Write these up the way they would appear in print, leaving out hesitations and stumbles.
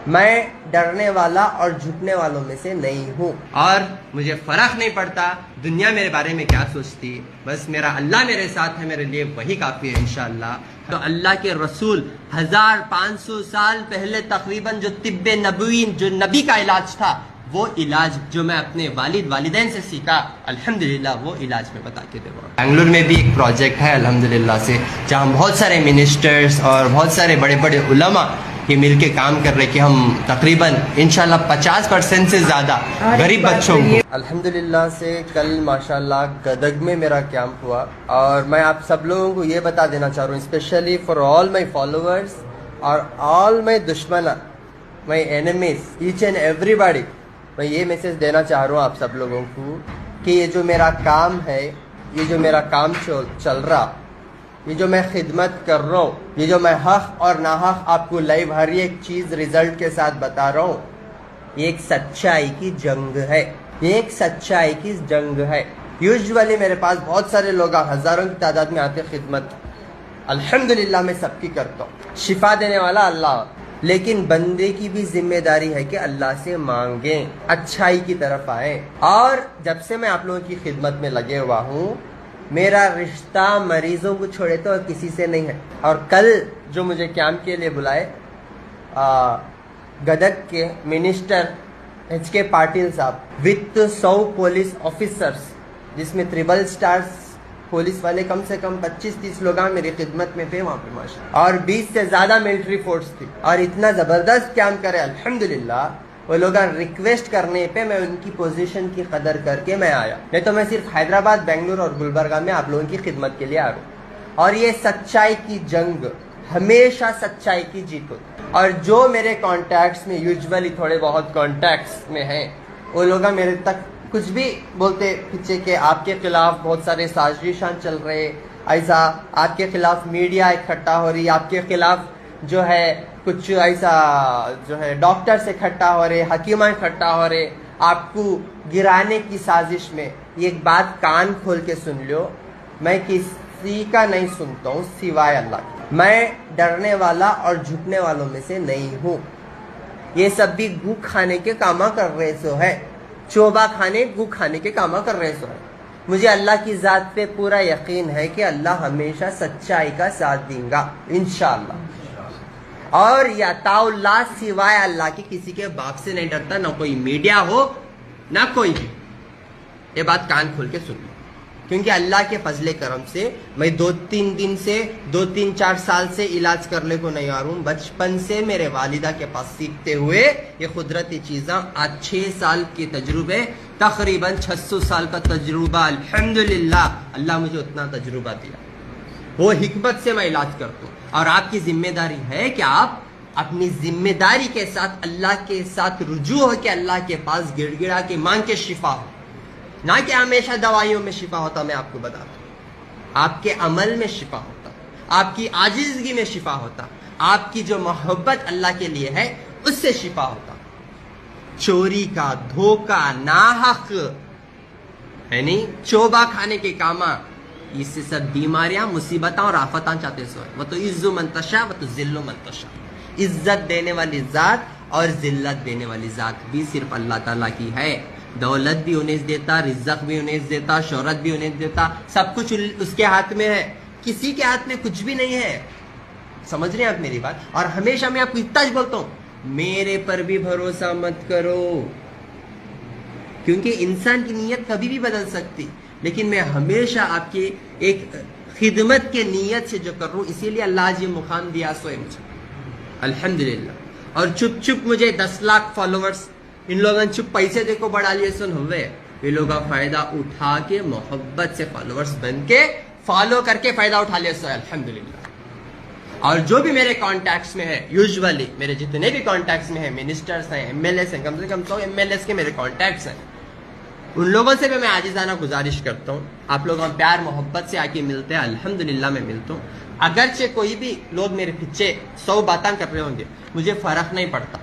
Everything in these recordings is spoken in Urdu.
میں ڈرنے والا اور جھکنے والوں میں سے نہیں ہوں، اور مجھے فرق نہیں پڑتا دنیا میرے بارے میں کیا سوچتی، بس میرا اللہ میرے ساتھ ہے، میرے لیے وہی کافی ہے انشاءاللہ۔ تو اللہ کے رسول 1500 سال پہلے تقریباً جو طب نبوی، جو نبی کا علاج تھا، وہ علاج جو میں اپنے والدین سے سیکھا، الحمدللہ وہ علاج میں بتا کے دے رہا ہوں۔ بنگلور میں بھی ایک پروجیکٹ ہے الحمدللہ سے، جہاں بہت سارے منسٹرز اور بہت سارے بڑے بڑے علماء یہ مل کے کام کر رہے کہ ہم تقریباً انشاءاللہ 50% سے زیادہ غریب بچوں کو، الحمدللہ سے کل ماشاءاللہ گدگ میں میرا کیمپ ہوا، اور میں آپ سب لوگوں کو یہ بتا دینا چاہ رہا ہوں، specially for all my followers اور آل مائی دشمن، مائی اینیمیز، ایچ اینڈ ایوری باڈی، میں یہ میسج دینا چاہ رہا ہوں آپ سب لوگوں کو کہ یہ جو میرا کام ہے، یہ جو میرا کام چل رہا، یہ جو میں خدمت کر رہا ہوں، یہ جو میں حق اور ناحق آپ کو لائیو ہر ایک چیز ریزلٹ کے ساتھ بتا رہا ہوں، یہ ایک سچائی کی جنگ ہے، یہ ایک سچائی کی جنگ ہے۔ یوزولی میرے پاس بہت سارے لوگ ہزاروں کی تعداد میں آتے خدمت، الحمدللہ میں سب کی کرتا ہوں، شفا دینے والا اللہ، لیکن بندے کی بھی ذمہ داری ہے کہ اللہ سے مانگیں، اچھائی کی طرف آئیں۔ اور جب سے میں آپ لوگوں کی خدمت میں لگے ہوا ہوں، میرا رشتہ مریضوں کو چھوڑے تو کسی سے نہیں ہے۔ اور کل جو مجھے کیمپ کے لیے بلائے گدگ کے منسٹر ایچ کے پاٹل صاحب وتھ 100 پولیس آفیسرز، جس میں 3 اسٹارز پولیس والے کم سے کم 25-30 لوگ میری خدمت میں تھے وہاں پہ ماشاءاللہ، اور 20 سے زیادہ ملٹری فورس تھی، اور اتنا زبردست کیمپ کرے الحمدللہ۔ وہ لوگ ریکویسٹ کرنے پہ میں ان کی پوزیشن کی قدر کر کے میں آیا، نہیں تو میں صرف حیدرآباد، بنگلور اور گلبرگہ میں آپ لوگوں کی خدمت کے لیے آ رہا ہوں۔ اور یہ سچائی کی جنگ، ہمیشہ سچائی کی جیت ہوتی، اور جو میرے کانٹیکٹس میں یوزولی تھوڑے بہت کانٹیکٹس میں ہیں، وہ لوگ میرے تک کچھ بھی بولتے پیچھے کہ آپ کے خلاف بہت سارے سازشاں چل رہے، ایسا آپ کے خلاف میڈیا اکٹھا ہو رہی، آپ کے خلاف جو ہے کچھ ایسا جو ہے ڈاکٹر سے اکٹھا ہو رہے، حکیمہ اکٹھا ہو رہے آپ کو گرانے کی سازش میں۔ یہ ایک بات کان کھول کے سن لو، میں کسی کا نہیں سنتا ہوں سوائے اللہ کی، میں ڈرنے والا اور جھکنے والوں میں سے نہیں ہوں۔ یہ سب بھی گو کھانے کے کاما کر رہے سو ہے، چوبا کھانے گو کھانے کے کاما کر رہے سو ہے۔ مجھے اللہ کی ذات پہ پورا یقین ہے کہ اللہ ہمیشہ سچائی کا ساتھ دیں گا انشاءاللہ، اور یا تعالی اللہ سوائے اللہ کی کسی کے باپ سے نہیں ڈرتا، نہ کوئی میڈیا ہو نہ کوئی بھی۔ یہ بات کان کھول کے سن لو، کیونکہ اللہ کے فضل کرم سے میں 2-3 سال سے علاج کرنے کو نہیں آ رہا ہوں، بچپن سے میرے والدہ کے پاس سیکھتے ہوئے یہ قدرتی چیزاں، آج 6 سال کے تجربے، تقریباً 600 سال کا تجربہ، الحمدللہ اللہ مجھے اتنا تجربہ دیا، وہ حکمت سے میں علاج کرتا ہوں۔ اور آپ کی ذمہ داری ہے کہ آپ اپنی ذمہ داری کے ساتھ اللہ کے ساتھ رجوع ہو کے اللہ کے پاس گڑ گڑا کے مانگ کے شفا ہو، نہ کہ ہمیشہ دوائیوں میں شفا ہوتا۔ میں آپ کو بتاتا ہوں، آپ کے عمل میں شفا ہوتا، آپ کی عاجزگی میں شفا ہوتا، آپ کی جو محبت اللہ کے لیے ہے اس سے شفا ہوتا۔ چوری کا، دھوکہ، ناحق یعنی چوبا کھانے کے کاما، اس سے سب بیماریاں، مصیبتاں اور آفتاں چاہتے سو ہے۔ وہ تو عز منتشا، وہ تو ذل منتشا، عزت دینے والی ذات اور ذلت دینے والی ذات بھی صرف اللہ تعالیٰ کی ہے۔ دولت بھی انہیں دیتا، رزق بھی انہیں دیتا، شہرت بھی انہیں دیتا، سب کچھ اس کے ہاتھ میں ہے، کسی کے ہاتھ میں کچھ بھی نہیں ہے۔ سمجھ رہے ہیں آپ میری بات؟ اور ہمیشہ میں آپ کو اتنا بولتا ہوں، میرے پر بھی بھروسہ مت کرو، کیونکہ انسان کی نیت کبھی بھی بدل سکتی، لیکن میں ہمیشہ آپ کی ایک خدمت کے نیت سے جو کر رہا ہوں، اسی لیے اللہ آج یہ مقام دیا سو ہے مجھے الحمدللہ۔ اور چپ چپ مجھے 10 لاکھ فالوورز، ان لوگوں نے چپ پیسے دیکھو بڑھا لیے سن ہوئے، یہ لوگ فائدہ اٹھا کے محبت سے فالوورز بن کے فالو کر کے فائدہ اٹھا لیے سو ہے الحمدللہ۔ اور جو بھی میرے کانٹیکٹس میں ہے، یوزولی میرے جتنے بھی کانٹیکٹس میں ہیں، منسٹرز ہیں، ایم ایل ایز ہیں، کم سے کم 100 ایم ایل ایز کے میرے کانٹیکٹس ہیں، ان لوگوں سے بھی میں عاجزانہ گزارش کرتا ہوں، آپ لوگوں پیار محبت سے آ کے ملتے ہیں، الحمدللہ میں ملتا ہوں۔ اگرچہ کوئی بھی لوگ میرے پیچھے 100 باتیں کر رہے ہوں گے، مجھے فرق نہیں پڑتا،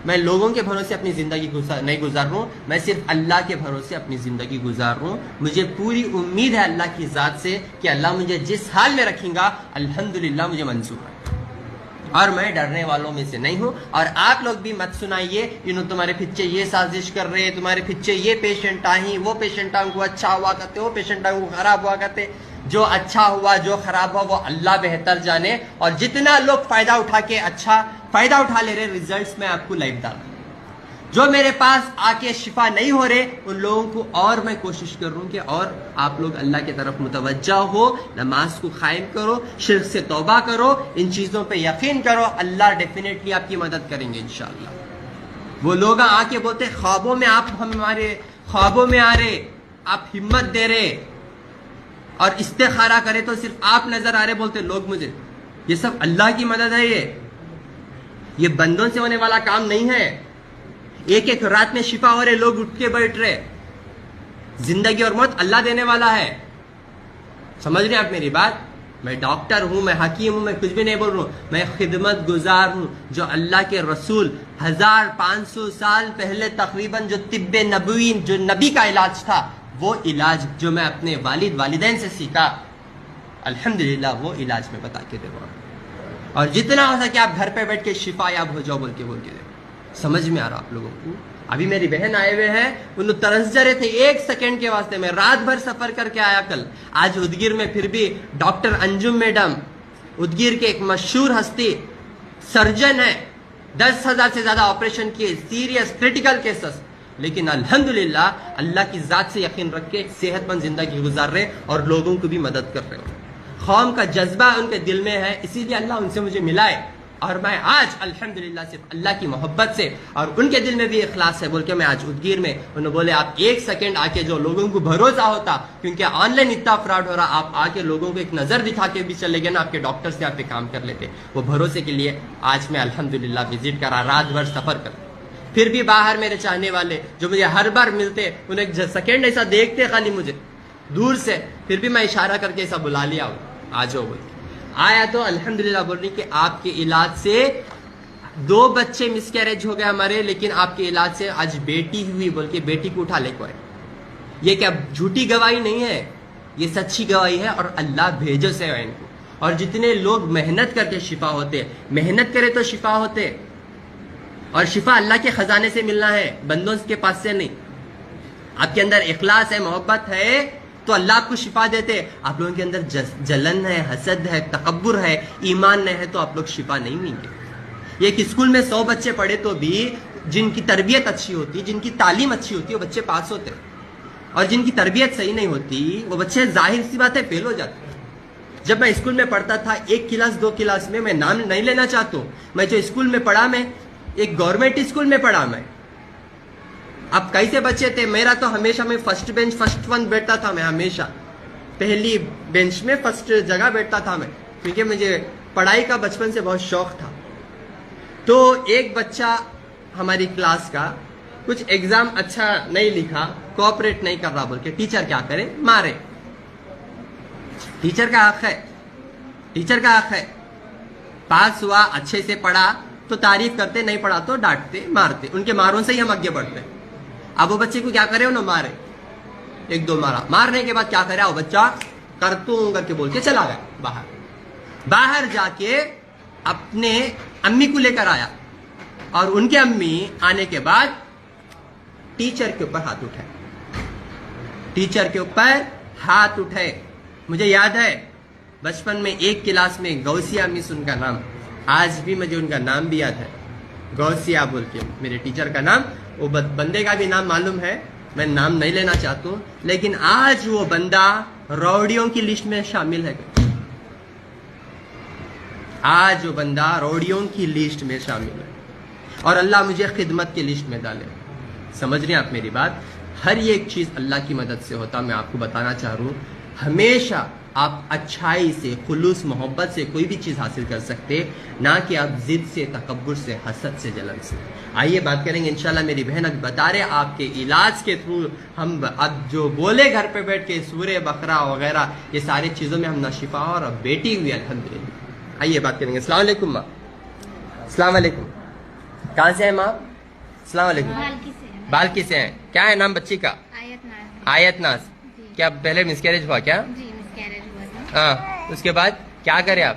میں لوگوں کے بھروسے اپنی زندگی نہیں گزار رہا ہوں، میں صرف اللہ کے بھروسے اپنی زندگی گزار رہا ہوں۔ مجھے پوری امید ہے اللہ کی ذات سے کہ اللہ مجھے جس حال میں رکھیں گا الحمدللہ مجھے منظور ہے، اور میں ڈرنے والوں میں سے نہیں ہوں. اور آپ لوگ بھی مت سنائیے انہوں تمہارے پیچھے یہ سازش کر رہے, تمہارے پیچھے یہ پیشنٹ آئیں, وہ پیشنٹ کو اچھا ہوا کرتے, وہ پیشنٹ کو خراب ہوا کرتے. جو اچھا ہوا جو خراب ہوا وہ اللہ بہتر جانے. اور جتنا لوگ فائدہ اٹھا کے اچھا فائدہ اٹھا لے رہے ریزلٹس میں آپ کو لائیو ڈال. جو میرے پاس آ کے شفا نہیں ہو رہے ان لوگوں کو اور میں کوشش کر رہا ہوں کہ اور آپ لوگ اللہ کی طرف متوجہ ہو, نماز کو قائم کرو, شرک سے توبہ کرو, ان چیزوں پہ یقین کرو. اللہ ڈیفینیٹلی آپ کی مدد کریں گے انشاءاللہ. وہ لوگ آ کے بولتے خوابوں میں آپ ہمارے خوابوں میں آ رہے, آپ ہمت دے رہے اور استخارہ کرے تو صرف آپ نظر آ رہے, بولتے لوگ مجھے یہ سب اللہ کی مدد ہے. یہ بندوں سے ہونے والا کام نہیں ہے. ایک ایک رات میں شفا ہو رہے, لوگ اٹھ کے بیٹھ رہے. زندگی اور موت اللہ دینے والا ہے. سمجھ رہے ہیں آپ میری بات؟ میں ڈاکٹر ہوں, میں حکیم ہوں, میں کچھ بھی نہیں بول رہا ہوں. میں خدمت گزار ہوں. جو اللہ کے رسول 1500 سال پہلے تقریباً جو طب نبوی جو نبی کا علاج تھا وہ علاج جو میں اپنے والدین سے سیکھا الحمدللہ وہ علاج میں بتا کے دے رہا ہوں. اور جتنا ہو سکے آپ گھر پہ بیٹھ کے شفا یاب ہو جاؤ بول کے دے. سمجھ میں آ رہا آپ لوگوں کو؟ ابھی میری بہن آئے ہوئے ہیں, انہوں ترس جرے تھے ایک سیکنڈ کے واسطے. میں رات بھر سفر کر کے آیا کل. آج ادگیر میں پھر بھی ڈاکٹر انجم میڈم, ادگیر کے ایک مشہور ہستی سرجن ہے, 10,000 سے زیادہ آپریشن کیے, سیریس کریٹیکل کیسز, لیکن الحمدللہ اللہ کی ذات سے یقین رکھ کے صحت مند زندگی گزار رہے اور لوگوں کو بھی مدد کر رہے. قوم کا جذبہ ان کے دل میں ہے, اسی لیے اللہ ان سے مجھے ملائے. اور میں آج الحمدللہ صرف اللہ کی محبت سے اور ان کے دل میں بھی اخلاص ہے بول کے میں آج ادگیر میں انہوں بولے آپ ایک سیکنڈ آ کے جو لوگوں کو بھروسہ ہوتا کیونکہ آن لائن اتنا فراڈ ہو رہا, آپ آ کے لوگوں کو ایک نظر دکھا کے بھی چلے گئے نا, آپ کے ڈاکٹر سے آپ پہ کام کر لیتے. وہ بھروسے کے لیے آج میں الحمدللہ وزٹ کرا, رات بھر سفر کر. پھر بھی باہر میرے چاہنے والے جو مجھے ہر بار ملتے انہیں ایک سیکنڈ ایسا دیکھتے خالی مجھے دور سے, پھر بھی میں اشارہ کر کے ایسا بلا لیا ہوں آ جاؤ بول کے. آیا تو الحمدللہ بول رہی کہ آپ کے علاج سے 2 بچے مس کیریج ہو گئے ہمارے, لیکن آپ کے علاج سے آج بیٹی ہوئی بول کے بیٹی کو اٹھا لے کو ہے. یہ کیا جھوٹی گواہی نہیں ہے, یہ سچی گواہی ہے اور اللہ بھیجو سے ہے ان کو. اور جتنے لوگ محنت کر کے شفا ہوتے, محنت کرے تو شفا ہوتے. اور شفا اللہ کے خزانے سے ملنا ہے, بندوں کے پاس سے نہیں. آپ کے اندر اخلاص ہے, محبت ہے تو اللہ آپ کو شفا دیتے. آپ لوگوں کے اندر جلن ہے, حسد ہے, تکبر ہے, ایمان نہیں ہے تو آپ لوگ شفا نہیں ملیں گے. ایک اسکول میں 100 بچے پڑھے تو بھی جن کی تربیت اچھی ہوتی, جن کی تعلیم اچھی ہوتی وہ بچے پاس ہوتے, اور جن کی تربیت صحیح نہیں ہوتی وہ بچے ظاہر سی بات ہے فیل ہو جاتے. جب میں اسکول میں پڑھتا تھا 1 کلاس 2 کلاس میں نام نہیں لینا چاہتا ہوں, میں جو اسکول میں پڑھا میں ایک گورنمنٹ اسکول میں پڑھا میں. اب کیسے بچے تھے, میرا تو ہمیشہ میں فرسٹ بینچ فرسٹ ون بیٹھتا تھا, میں ہمیشہ پہلی بینچ میں فرسٹ جگہ بیٹھتا تھا میں, کیونکہ مجھے پڑھائی کا بچپن سے بہت شوق تھا. تو ایک بچہ ہماری کلاس کا کچھ ایگزام اچھا نہیں لکھا, کوآپریٹ نہیں کر رہا بول کے ٹیچر کیا کرے, مارے. ٹیچر کا حق ہے, ٹیچر کا حق ہے. پاس ہوا, اچھے سے پڑھا تو تعریف کرتے, نہیں پڑھا تو ڈانٹتے مارتے. ان کے ماروں سے ہی ہم آگے بڑھتے. اب وہ بچے کو کیا کرے, انہوں مارے, 1-2 مارا. مارنے کے بعد کیا کرے, وہ بچہ کرتوں کر کے بول کے چلا گیا باہر. باہر جا کے اپنے امی کو لے کر آیا, اور ان کے امی آنے کے بعد ٹیچر کے اوپر ہاتھ اٹھائے, ٹیچر کے اوپر ہاتھ اٹھائے. مجھے یاد ہے بچپن میں ایک کلاس میں غوثیہ مس ان کا نام, آج بھی مجھے ان کا نام بھی یاد ہے, غوثیہ بول کے میرے ٹیچر کا نام. وہ بندے کا بھی نام معلوم ہے, میں نام نہیں لینا چاہتا ہوں, لیکن آج وہ بندہ روڑیوں کی لسٹ میں شامل ہے. آج وہ بندہ روڑیوں کی لسٹ میں شامل ہے, اور اللہ مجھے خدمت کی لسٹ میں ڈالے. سمجھ رہے ہیں آپ میری بات؟ ہر ایک چیز اللہ کی مدد سے ہوتا. میں آپ کو بتانا چاہ رہا ہوں, ہمیشہ آپ اچھائی سے, خلوص, محبت سے کوئی بھی چیز حاصل کر سکتے, نہ کہ آپ ضد سے, تکبر سے, حسد سے, جلن سے. آئیے بات کریں گے انشاءاللہ. میری بہن اب بتا رہے آپ کے علاج کے تھرو ہم اب جو بولے گھر پہ بیٹھ کے سورہ بقرہ وغیرہ یہ ساری چیزوں میں ہم نہ شفا اور اب بیٹی ہوئی الحمدللہ. آئیے بات کریں گے. السلام علیکم ماں. السلام علیکم. کہاں سے ہیں ماں؟ السلام علیکم. بالکی سے ہیں. کیا ہے نام بچی کا؟ آیت ناز. کیا پہلے مسکیریج ہوا کیا؟ جی مسکیریج ہوا تھا. ہاں, اس کے بعد کیا کرے آپ؟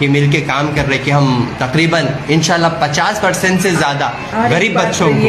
یہ مل کے کام کر رہے کہ ہم تقریباً انشاءاللہ 50% سے زیادہ غریب بچوں کو